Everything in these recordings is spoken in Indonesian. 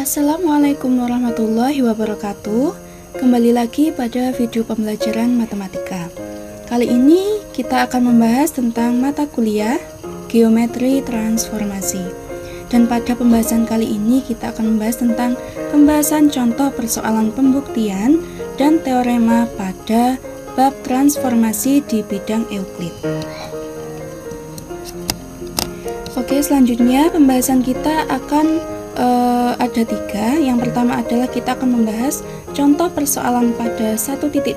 Assalamualaikum warahmatullahi wabarakatuh. Kembali lagi pada video pembelajaran matematika. Kali ini kita akan membahas tentang mata kuliah geometri transformasi. Dan pada pembahasan kali ini kita akan membahas tentang pembahasan contoh persoalan pembuktian dan teorema pada bab transformasi di bidang Euclid. Oke, selanjutnya pembahasan kita akan ada 3. Yang pertama adalah kita akan membahas contoh persoalan pada 1.17.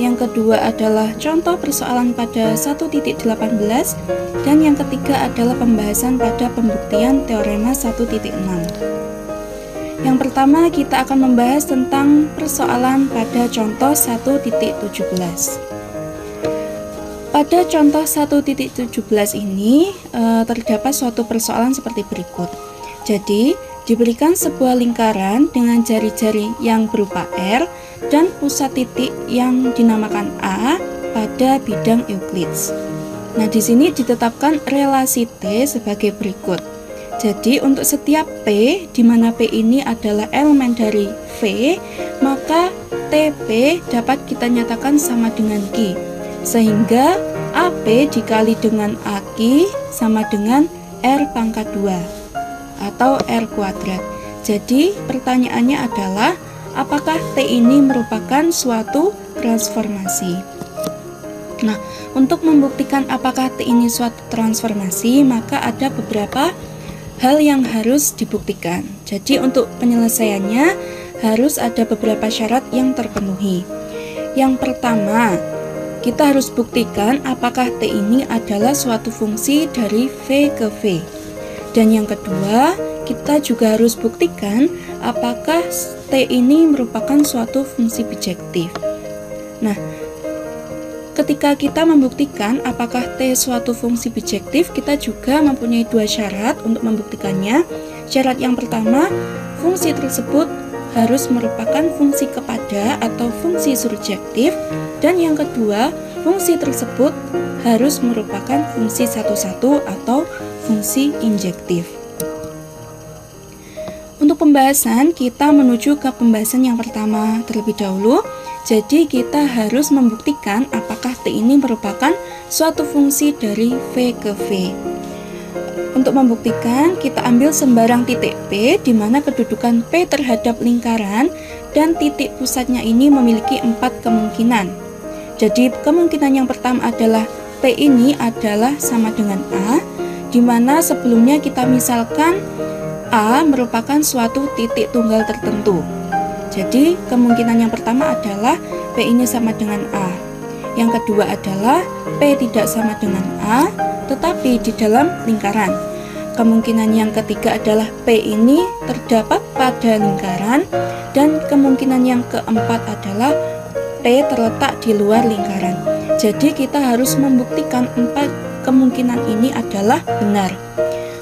Yang kedua adalah contoh persoalan pada 1.18. Dan yang ketiga adalah pembahasan pada pembuktian teorema 1.6. Yang pertama kita akan membahas tentang persoalan pada contoh 1.17. Pada contoh 1.17 ini terdapat suatu persoalan seperti berikut. Jadi, diberikan sebuah lingkaran dengan jari-jari yang berupa R dan pusat titik yang dinamakan A pada bidang Euclid. Nah, di sini ditetapkan relasi T sebagai berikut. Jadi, untuk setiap P, di mana P ini adalah elemen dari V, maka TP dapat kita nyatakan sama dengan Q. Sehingga AP dikali dengan AQ sama dengan R pangkat 2. Atau R kuadrat. Jadi pertanyaannya adalah apakah T ini merupakan suatu transformasi? Nah, untuk membuktikan apakah T ini suatu transformasi, maka ada beberapa hal yang harus dibuktikan. Jadi untuk penyelesaiannya harus ada beberapa syarat yang terpenuhi. Yang pertama, kita harus buktikan apakah T ini adalah suatu fungsi dari V ke V. Dan yang kedua, kita juga harus buktikan apakah T ini merupakan suatu fungsi bijektif. Nah, ketika kita membuktikan apakah T suatu fungsi bijektif, kita juga mempunyai 2 syarat untuk membuktikannya. Syarat yang pertama, fungsi tersebut harus merupakan fungsi kepada atau fungsi surjektif. Dan yang kedua, fungsi tersebut harus merupakan fungsi satu-satu atau fungsi injektif. Untuk pembahasan, kita menuju ke pembahasan yang pertama terlebih dahulu. Jadi kita harus membuktikan apakah T ini merupakan suatu fungsi dari V ke V. Untuk membuktikan, kita ambil sembarang titik P di mana kedudukan P terhadap lingkaran dan titik pusatnya ini memiliki 4 kemungkinan. Jadi kemungkinan yang pertama adalah P ini adalah sama dengan A, di mana sebelumnya kita misalkan A merupakan suatu titik tunggal tertentu. Jadi kemungkinan yang pertama adalah P ini sama dengan A. Yang kedua adalah P tidak sama dengan A, tetapi di dalam lingkaran. Kemungkinan yang ketiga adalah P ini terdapat pada lingkaran. Dan kemungkinan yang keempat adalah P terletak di luar lingkaran. Jadi kita harus membuktikan 4 kemungkinan ini adalah benar.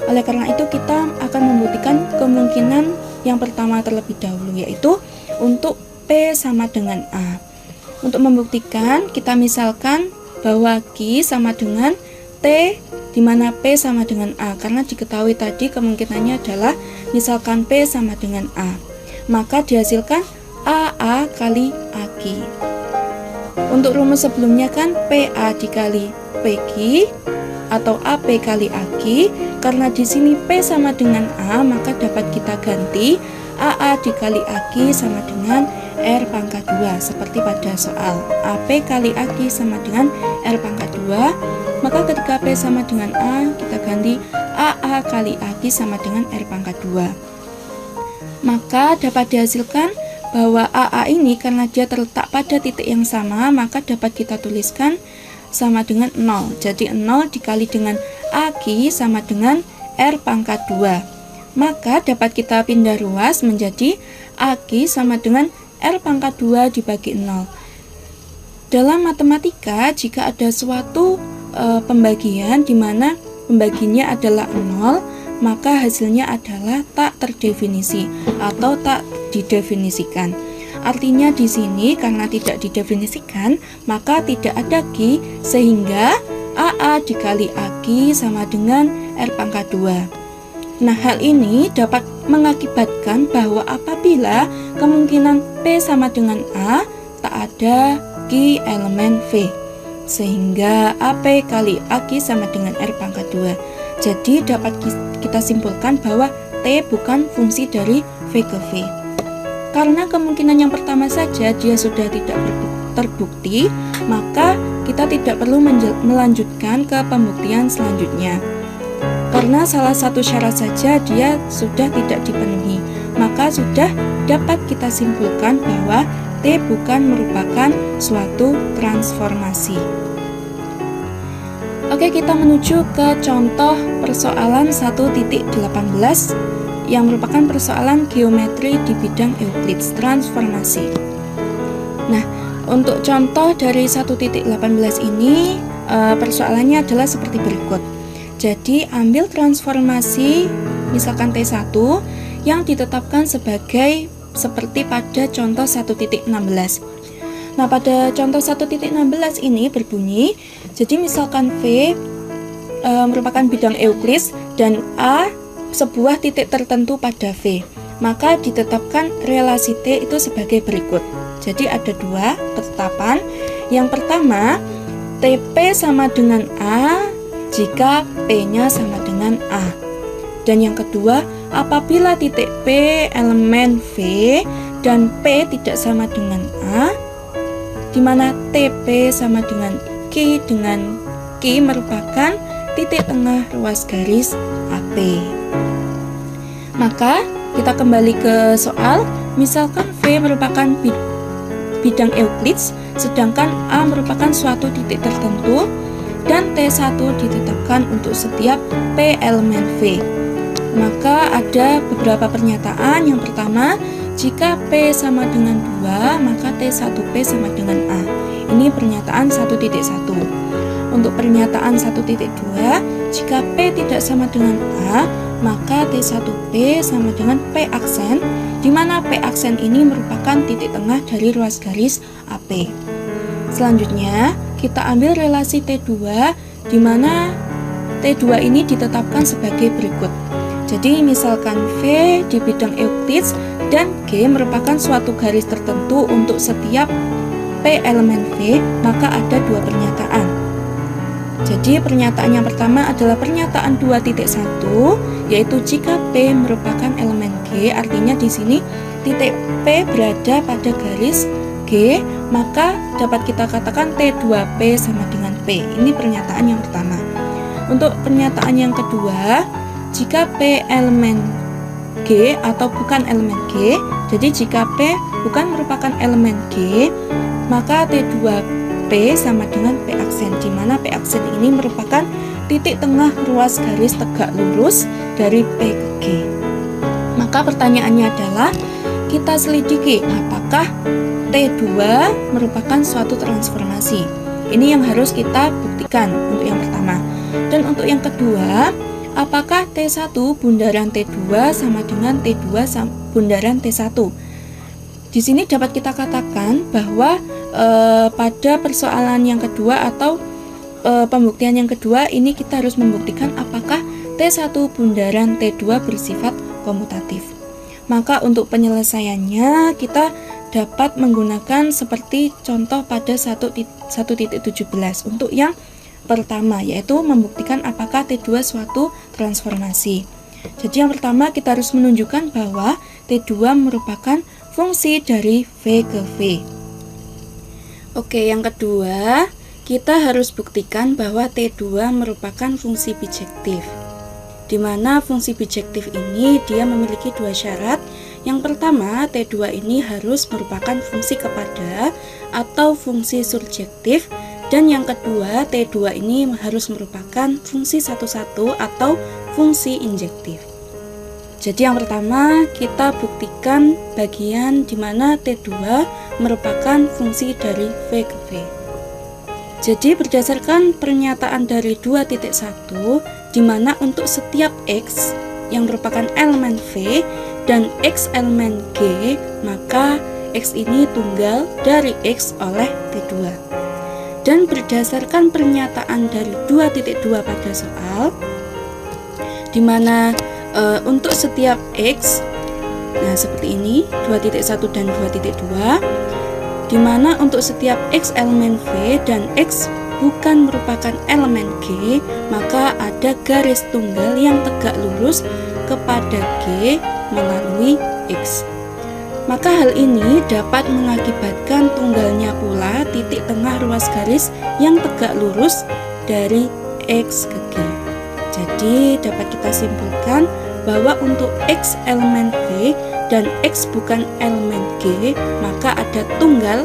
Oleh karena itu kita akan membuktikan kemungkinan yang pertama terlebih dahulu, yaitu untuk P sama dengan A. Untuk membuktikan, kita misalkan bahwa Q sama dengan T, di mana P sama dengan A. Karena diketahui tadi kemungkinannya adalah misalkan P sama dengan A, maka dihasilkan AA kali AQ. Untuk rumus sebelumnya kan PA dikali PQ atau AP kali AQ. Karena di sini P sama dengan A, maka dapat kita ganti AA dikali AQ sama dengan R pangkat 2 seperti pada soal. AP kali AQ sama dengan R pangkat 2. Maka ketika P sama dengan A, kita ganti AA kali AQ sama dengan R pangkat 2. Maka dapat dihasilkan bahwa AA ini karena dia terletak pada titik yang sama, maka dapat kita tuliskan sama dengan 0. Jadi 0 dikali dengan AQ sama dengan R pangkat 2. Maka dapat kita pindah ruas menjadi AQ sama dengan R pangkat 2 dibagi 0. Dalam matematika, jika ada suatu pembagian di mana pembaginya adalah 0, maka hasilnya adalah tak terdefinisi atau tak didefinisikan. Artinya di sini karena tidak didefinisikan, maka tidak ada Q, sehingga AA dikali AQ sama dengan R pangkat 2. Nah, hal ini dapat mengakibatkan bahwa apabila kemungkinan P sama dengan A, tak ada Q elemen V, sehingga AP kali AQ sama dengan R pangkat 2. Jadi dapat kita simpulkan bahwa T bukan fungsi dari V ke V. Karena kemungkinan yang pertama saja dia sudah tidak terbukti, maka kita tidak perlu melanjutkan ke pembuktian selanjutnya. Karena salah satu syarat saja dia sudah tidak dipenuhi, maka sudah dapat kita simpulkan bahwa T bukan merupakan suatu transformasi. Oke, kita menuju ke contoh persoalan 1.18 yang merupakan persoalan geometri di bidang Euclides transformasi. Nah, untuk contoh dari 1.18 ini persoalannya adalah seperti berikut. Jadi, ambil transformasi misalkan T1 yang ditetapkan sebagai seperti pada contoh 1.16. Nah, pada contoh 1.16 ini berbunyi, jadi misalkan V merupakan bidang Euclides dan A sebuah titik tertentu pada V, maka ditetapkan relasi T itu sebagai berikut. Jadi ada dua ketetapan. Yang pertama, TP sama dengan A jika P-nya sama dengan A. Dan yang kedua, apabila titik P elemen V dan P tidak sama dengan A, di mana TP sama dengan Q merupakan titik tengah ruas garis AP. Maka kita kembali ke soal. Misalkan V merupakan bidang Euclides, sedangkan A merupakan suatu titik tertentu, dan T1 ditetapkan untuk setiap P elemen V. Maka ada beberapa pernyataan. Yang pertama, jika P sama dengan 2, maka T1P sama dengan A. Ini pernyataan 1.1. Untuk pernyataan 1.2, jika P tidak sama dengan A, maka T1P sama dengan P aksen, di mana P aksen ini merupakan titik tengah dari ruas garis AP. Selanjutnya, kita ambil relasi T2, di mana T2 ini ditetapkan sebagai berikut. Jadi, misalkan V di bidang Euclides dan G merupakan suatu garis tertentu untuk setiap P elemen V, maka ada dua pernyataan. Jadi pernyataan yang pertama adalah pernyataan 2.1, yaitu jika P merupakan elemen G, artinya di sini titik P berada pada garis G, maka dapat kita katakan T2P sama dengan P. Ini pernyataan yang pertama. Untuk pernyataan yang kedua, jika P elemen G atau bukan elemen G, jadi jika P bukan merupakan elemen G, maka T2P sama dengan P aksen, di mana P aksen ini merupakan titik tengah ruas garis tegak lurus dari P ke G. Maka pertanyaannya adalah, kita selidiki apakah T2 merupakan suatu transformasi. Ini yang harus kita buktikan untuk yang pertama. Dan untuk yang kedua, apakah T1 bundaran T2 sama dengan T2 bundaran T1? Di sini dapat kita katakan bahwa pada persoalan yang kedua atau pembuktian yang kedua ini kita harus membuktikan apakah T1 bundaran T2 bersifat komutatif. Maka untuk penyelesaiannya kita dapat menggunakan seperti contoh pada 1.17 untuk yang pertama, yaitu membuktikan apakah T2 suatu transformasi. Jadi yang pertama kita harus menunjukkan bahwa T2 merupakan fungsi dari V ke V. Oke, yang kedua kita harus buktikan bahwa T2 merupakan fungsi bijektif, di mana fungsi bijektif ini dia memiliki dua syarat. Yang pertama, T2 ini harus merupakan fungsi kepada atau fungsi surjektif. Dan yang kedua, T2 ini harus merupakan fungsi satu-satu atau fungsi injektif. Jadi yang pertama, kita buktikan bagian di mana T2 merupakan fungsi dari V ke V. Jadi berdasarkan pernyataan dari 2.1, di mana untuk setiap X yang merupakan elemen V dan X elemen G, maka X ini tunggal dari X oleh T2. Dan berdasarkan pernyataan dari 2.2 pada soal, di mana untuk setiap X, nah seperti ini 2.1 dan 2.2, di mana untuk setiap X elemen V dan X bukan merupakan elemen G, maka ada garis tunggal yang tegak lurus kepada G melalui X. Maka hal ini dapat mengakibatkan tunggalnya pula titik tengah ruas garis yang tegak lurus dari X ke G. Jadi dapat kita simpulkan bahwa untuk X elemen V dan X bukan elemen G, maka ada tunggal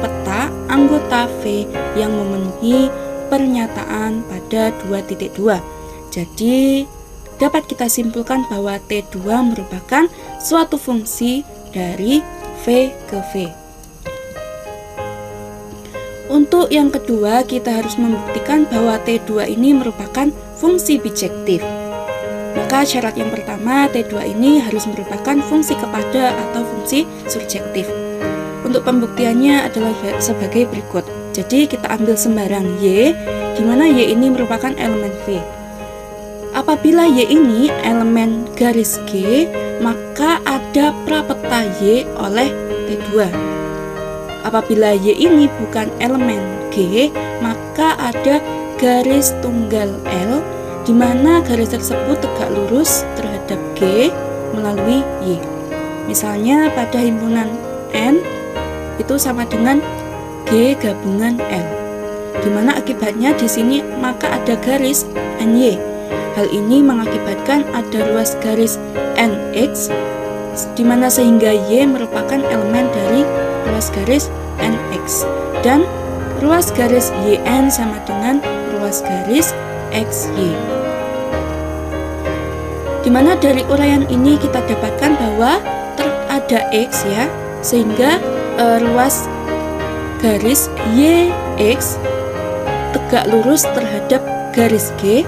peta anggota V yang memenuhi pernyataan pada 2.2. Jadi dapat kita simpulkan bahwa T2 merupakan suatu fungsi dari V ke V. Untuk yang kedua, kita harus membuktikan bahwa T2 ini merupakan fungsi bijektif. Maka syarat yang pertama, T2 ini harus merupakan fungsi kepada atau fungsi surjektif. Untuk pembuktiannya adalah sebagai berikut. Jadi kita ambil sembarang Y, di mana Y ini merupakan elemen V. Apabila Y ini elemen garis G, maka ada prapeta Y oleh T2. Apabila Y ini bukan elemen G, maka ada garis tunggal L, di mana garis tersebut tegak lurus terhadap G melalui Y. Misalnya pada himpunan N itu sama dengan G gabungan L, di mana akibatnya di sini maka ada garis NY. Hal ini mengakibatkan ada ruas garis NX, di mana sehingga Y merupakan elemen dari ruas garis NX, dan ruas garis YN sama dengan ruas garis XY. Di mana dari uraian ini kita dapatkan bahwa ada X ya, sehingga ruas garis YX tegak lurus terhadap garis G,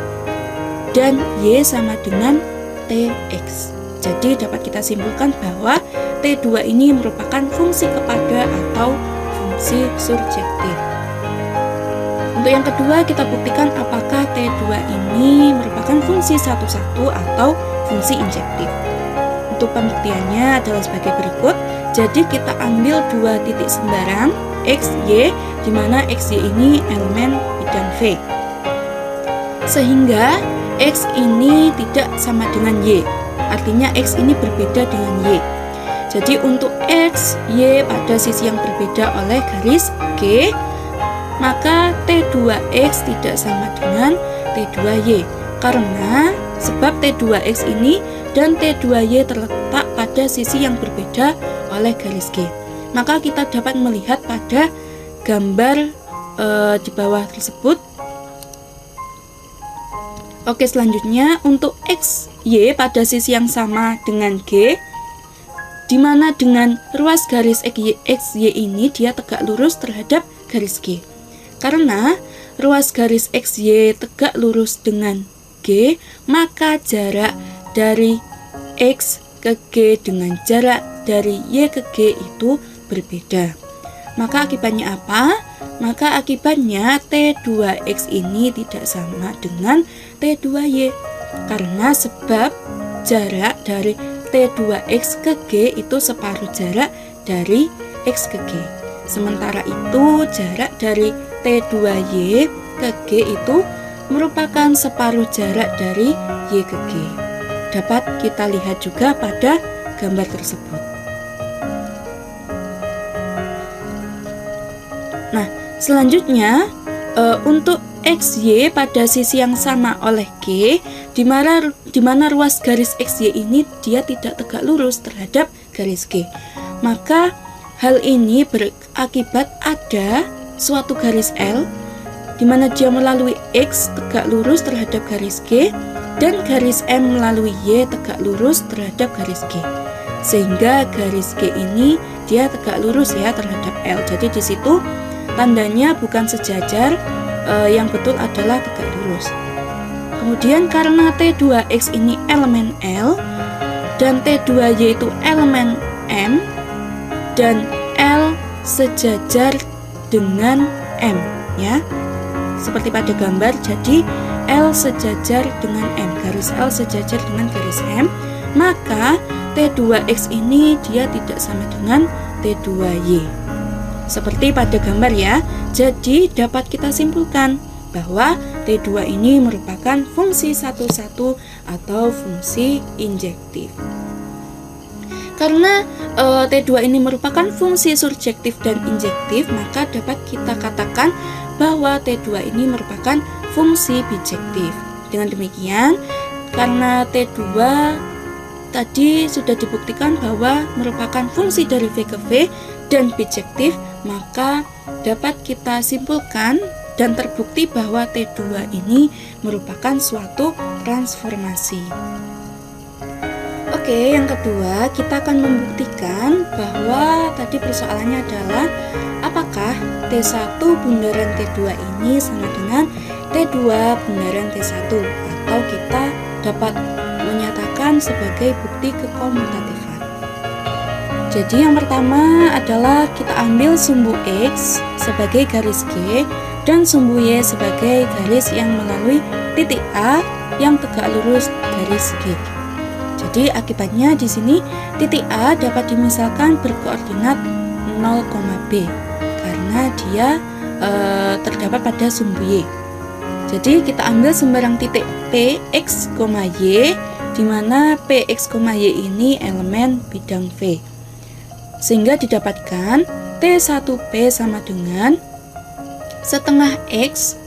dan Y sama dengan TX. Jadi dapat kita simpulkan bahwa T2 ini merupakan fungsi kepada atau fungsi surjektif. Untuk yang kedua, kita buktikan apakah T2 ini merupakan fungsi satu-satu atau fungsi injektif. Untuk pembuktiannya adalah sebagai berikut. Jadi kita ambil dua titik sembarang X, Y, di mana X, Y ini elemen bidang V. Sehingga X ini tidak sama dengan Y, artinya X ini berbeda dengan Y. Jadi untuk X, Y pada sisi yang berbeda oleh garis G, maka T2X tidak sama dengan T2Y, karena sebab T2X ini dan T2Y terletak pada sisi yang berbeda oleh garis G. Maka kita dapat melihat pada gambar di bawah tersebut. Oke, selanjutnya untuk X, Y pada sisi yang sama dengan G, di mana dengan ruas garis XY ini dia tegak lurus terhadap garis G. Karena ruas garis XY tegak lurus dengan G, maka jarak dari X ke G dengan jarak dari Y ke G itu berbeda. Maka akibatnya apa? Maka akibatnya T2X ini tidak sama dengan T2Y, karena sebab jarak dari T2X ke G itu separuh jarak dari X ke G. Sementara itu jarak dari T2Y ke G itu merupakan separuh jarak dari Y ke G. Dapat kita lihat juga pada gambar tersebut. Nah, selanjutnya untuk XY pada sisi yang sama oleh G, di mana ruas garis XY ini dia tidak tegak lurus terhadap garis G. Maka hal ini berakibat ada suatu garis L di mana dia melalui X tegak lurus terhadap garis G dan garis M melalui Y tegak lurus terhadap garis G. Sehingga garis G ini dia tegak lurus ya terhadap L. Jadi di situ tandanya bukan sejajar, yang betul adalah tegak lurus. Kemudian karena T2X ini elemen L dan T2Y itu elemen M dan L sejajar dengan M ya. Seperti pada gambar, jadi L sejajar dengan M, garis L sejajar dengan garis M, maka T2X ini dia tidak sama dengan T2Y. Seperti pada gambar ya. Jadi dapat kita simpulkan bahwa T2 ini merupakan fungsi satu-satu atau fungsi injektif. Karena T2 ini merupakan fungsi surjektif dan injektif, maka dapat kita katakan bahwa T2 ini merupakan fungsi bijektif. Dengan demikian, karena T2 tadi sudah dibuktikan bahwa merupakan fungsi dari V ke V dan bijektif, maka dapat kita simpulkan dan terbukti bahwa T2 ini merupakan suatu transformasi. Oke, yang kedua kita akan membuktikan bahwa tadi persoalannya adalah apakah T1 bundaran T2 ini sama dengan T2 bundaran T1, atau kita dapat menyatakan sebagai bukti kekomutatifan. Jadi yang pertama adalah kita ambil sumbu X sebagai garis G dan sumbu Y sebagai garis yang melalui titik A yang tegak lurus garis G. Jadi akibatnya di sini titik A dapat dimisalkan berkoordinat 0, B karena dia terdapat pada sumbu Y. Jadi kita ambil sembarang titik P, X, Y, di mana P, X, Y ini elemen bidang V. Sehingga didapatkan T1P sama dengan setengah X,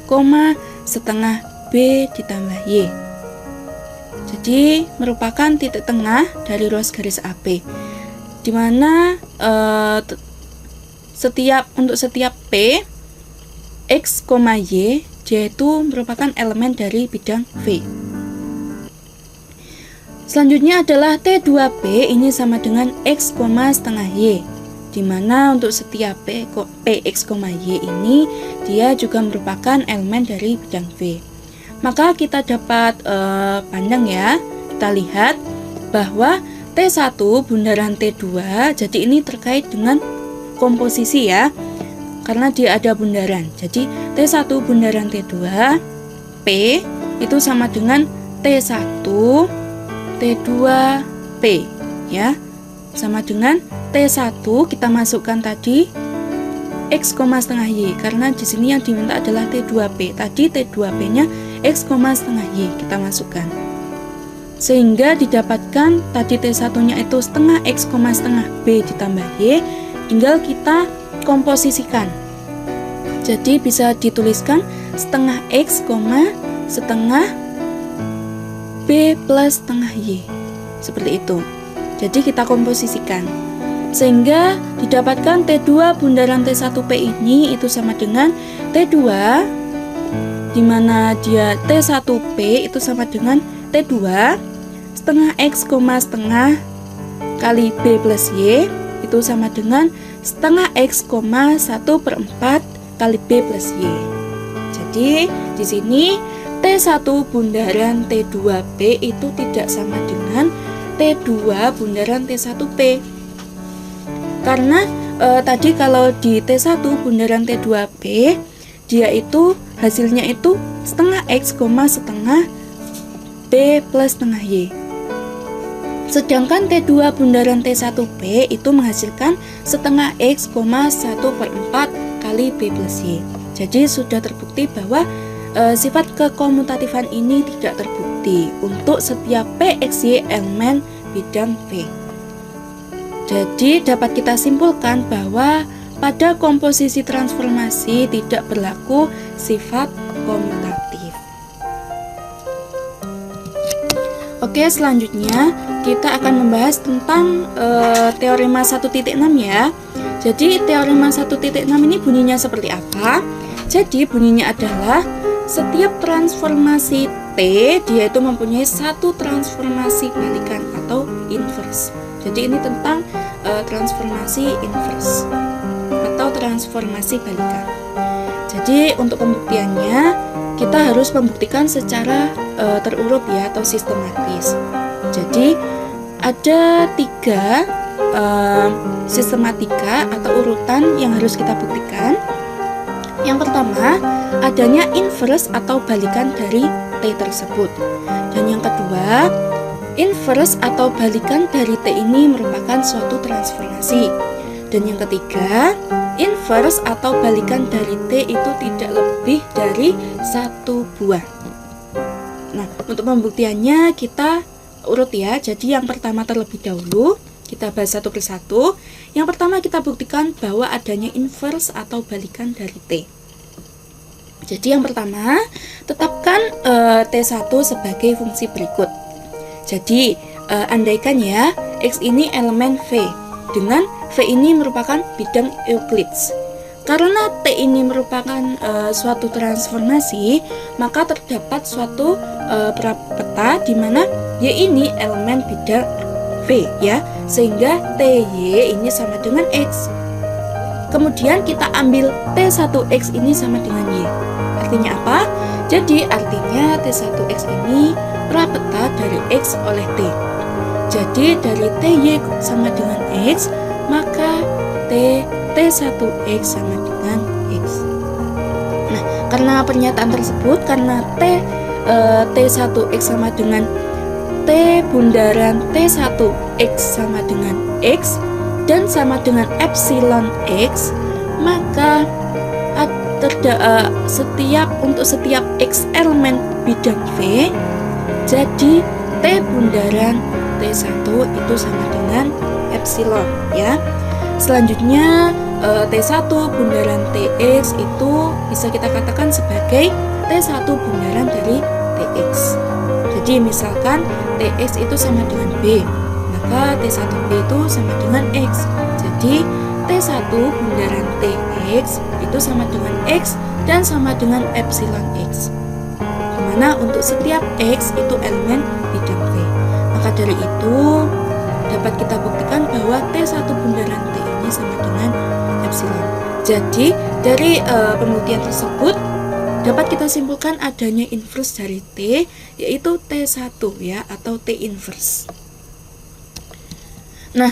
setengah B ditambah Y. Jadi merupakan titik tengah dari ruas garis AP, di mana untuk setiap P, X, Y, dia itu merupakan elemen dari bidang V. Selanjutnya adalah T2P ini sama dengan X, setengah Y, di mana untuk setiap P, X, Y ini dia juga merupakan elemen dari bidang V. Maka kita dapat pandang ya, kita lihat bahwa T1 bundaran T2, jadi ini terkait dengan komposisi ya, karena dia ada bundaran. Jadi T1 bundaran T2 P itu sama dengan T1 T2 P ya, sama dengan T1 kita masukkan tadi X, setengah Y, karena di sini yang diminta adalah T2P. Tadi T2P-nya X, setengah Y kita masukkan. Sehingga didapatkan tadi T1-nya itu setengah X, setengah B ditambah Y, tinggal kita komposisikan. Jadi bisa dituliskan setengah X, setengah B plus setengah Y. Seperti itu. Jadi kita komposisikan. Sehingga didapatkan T2 bundaran T1P ini itu sama dengan T2, di mana dia T1P itu sama dengan T2 setengah X, setengah kali B plus Y itu sama dengan setengah X, 1/4 kali B plus Y. Jadi di sini T1 bundaran T2P itu tidak sama dengan T2 bundaran T1P. Karena tadi kalau di T1 bundaran T2P dia itu hasilnya itu setengah X, setengah B plus setengah Y. Sedangkan T2 bundaran T1P itu menghasilkan setengah X, 1/4 kali B plus Y. Jadi sudah terbukti bahwa sifat kekomutatifan ini tidak terbukti untuk setiap PXY elemen bidang V. Jadi dapat kita simpulkan bahwa pada komposisi transformasi tidak berlaku sifat komutatif. Oke, selanjutnya kita akan membahas tentang teorema 1.6 ya. Jadi teorema 1.6 ini bunyinya seperti apa? Jadi bunyinya adalah setiap transformasi T dia itu mempunyai satu transformasi balikan atau inverse. Jadi ini tentang transformasi inverse atau transformasi balikan. Jadi untuk pembuktiannya kita harus membuktikan secara terurut ya atau sistematis. Jadi ada 3 sistematika atau urutan yang harus kita buktikan. Yang pertama, adanya inverse atau balikan dari T tersebut. Dan yang kedua, inverse atau balikan dari T ini merupakan suatu transformasi. Dan yang ketiga, inverse atau balikan dari T itu tidak lebih dari 1 buah. Nah, untuk pembuktiannya kita urut ya. Jadi yang pertama terlebih dahulu kita bahas satu persatu. Yang pertama kita buktikan bahwa adanya inverse atau balikan dari T. Jadi yang pertama, tetapkan T1 sebagai fungsi berikut. Jadi andaikan ya X ini elemen V dengan V ini merupakan bidang Euclides. Karena T ini merupakan suatu transformasi, maka terdapat suatu peta di mana Y ini elemen bidang V ya, sehingga TY ini sama dengan X. Kemudian kita ambil T1X ini sama dengan Y. Artinya apa? Jadi artinya T1X ini prapeta dari X oleh T. Jadi dari TY sama dengan X, maka T1X sama dengan X. Nah, karena pernyataan tersebut, karena T1X sama dengan T bundaran T1X sama dengan X dan sama dengan epsilon X, maka untuk setiap X elemen bidang V, jadi T bundaran T1 itu sama dengan epsilon ya. Selanjutnya T1 bundaran TX itu bisa kita katakan sebagai T1 bundaran dari TX. Jadi misalkan TX itu sama dengan B, maka T1B itu sama dengan X. Jadi T1 bundaran TX itu sama dengan X dan sama dengan epsilon X, dimana untuk setiap X itu elemen bidang V. Maka dari itu dapat kita buktikan bahwa T1 bundaran T ini sama dengan epsilon. Jadi dari pembuktian tersebut dapat kita simpulkan adanya inverse dari T, yaitu T1 ya atau T inverse. Nah,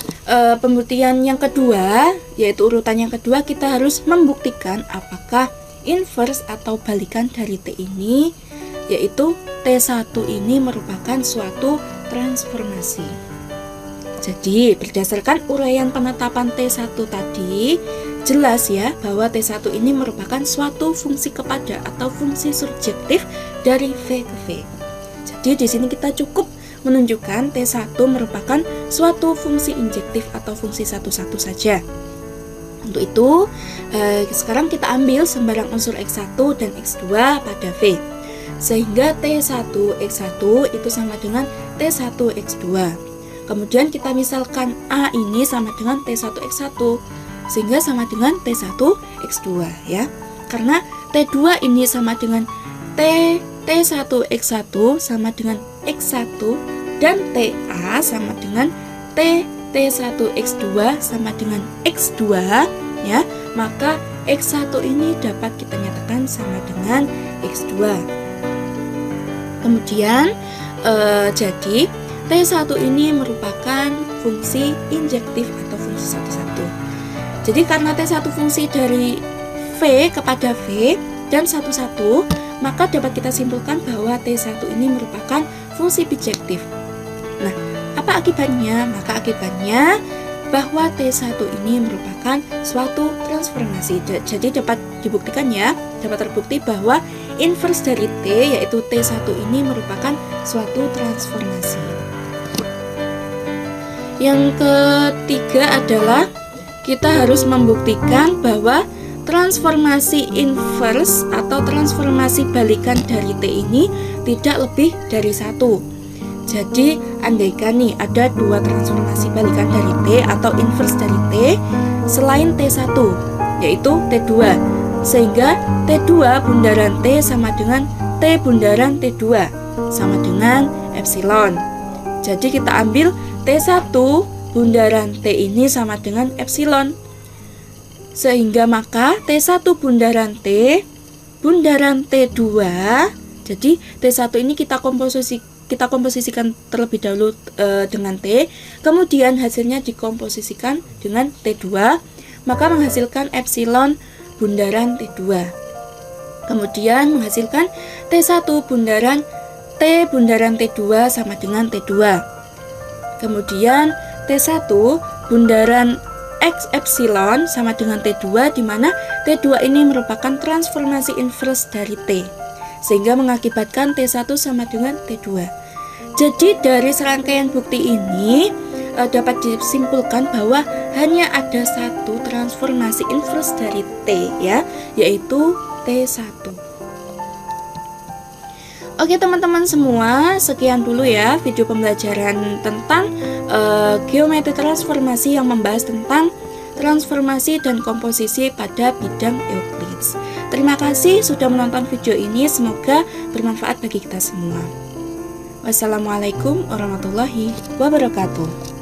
pembuktian yang kedua, yaitu urutan yang kedua, kita harus membuktikan apakah inverse atau balikan dari T ini, yaitu T1 ini merupakan suatu transformasi. Jadi, berdasarkan uraian penetapan T1 tadi, jelas ya bahwa T1 ini merupakan suatu fungsi kepada atau fungsi surjektif dari V ke V. Jadi di sini kita cukup menunjukkan T1 merupakan suatu fungsi injektif atau fungsi satu-satu saja. Untuk itu, sekarang kita ambil sembarang unsur X1 dan X2 pada V. Sehingga T1 X1 itu sama dengan T1 X2. Kemudian kita misalkan A ini sama dengan T1 X1, sehingga sama dengan T1 X2 ya. Karena T2 ini sama dengan T1 X1 sama dengan X1 dan TA sama dengan T1 X2 sama dengan X2 ya. Maka X1 ini dapat kita nyatakan sama dengan X2. Kemudian jadi T1 ini merupakan fungsi injektif atau fungsi satu-satu. Jadi karena T1 fungsi dari V kepada V dan satu-satu, maka dapat kita simpulkan bahwa T1 ini merupakan fungsi bijektif. Nah, apa akibatnya? Maka akibatnya bahwa T1 ini merupakan suatu transformasi. Jadi dapat dibuktikan ya, dapat terbukti bahwa inverse dari T yaitu T1 ini merupakan suatu transformasi. Yang ketiga adalah kita harus membuktikan bahwa transformasi inverse atau transformasi balikan dari T ini tidak lebih dari 1. Jadi andaikan nih ada dua transformasi balikan dari T atau inverse dari T selain T1, yaitu T2, sehingga T2 bundaran T sama dengan T bundaran T2 sama dengan epsilon. Jadi kita ambil T1 bundaran T ini sama dengan epsilon, sehingga maka T1 bundaran T bundaran T2, jadi T1 ini kita komposisikan terlebih dahulu dengan T, kemudian hasilnya dikomposisikan dengan T2, maka menghasilkan epsilon bundaran T2. Kemudian menghasilkan T1 bundaran T bundaran T2 sama dengan T2. Kemudian T1 bundaran X epsilon sama dengan T2, di mana T2 ini merupakan transformasi inverse dari T, sehingga mengakibatkan T1 sama dengan T2. Jadi dari serangkaian bukti ini dapat disimpulkan bahwa hanya ada satu transformasi inverse dari T, ya, yaitu T1. Oke teman-teman semua, sekian dulu ya video pembelajaran tentang geometri transformasi yang membahas tentang transformasi dan komposisi pada bidang Euclides. Terima kasih sudah menonton video ini, semoga bermanfaat bagi kita semua. Wassalamualaikum warahmatullahi wabarakatuh.